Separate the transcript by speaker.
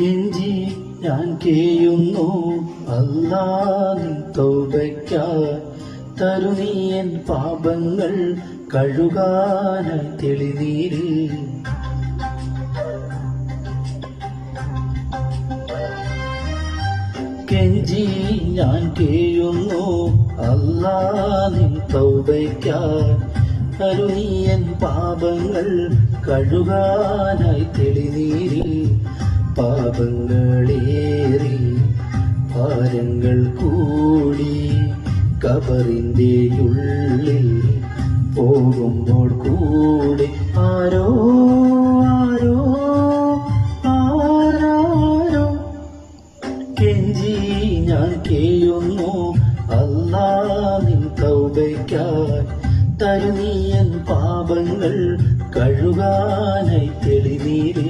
Speaker 1: കെഞ്ചി ഞാൻ കേയുന്നു അല്ലാ നിൻ തൗബയ്ക്കായി തരുനീയൻ പാപങ്ങൾ കഴുകാനായി തെളിനീര്. കെഞ്ചി ഞാൻ കേയുന്നു അല്ലാ നിൻ തൗബയ്ക്കായി തരുനീയൻ പാപങ്ങൾ കഴുകാനായി തെളിനീര്. പാപങ്ങളേറി ഭാരങ്ങൾ കൂടി കബറിന്റെ ഉള്ളിൽ പോകുമ്പോൾ കൂടെ ആരോ ആരോ ആരാരോ കെഞ്ചി ഞാൻ കേയുന്നു അല്ലാ നിൻ തൗബയ്ക്കായി തരുനീയൻ പാപങ്ങൾ കഴുകാനായി തെളിനീര്.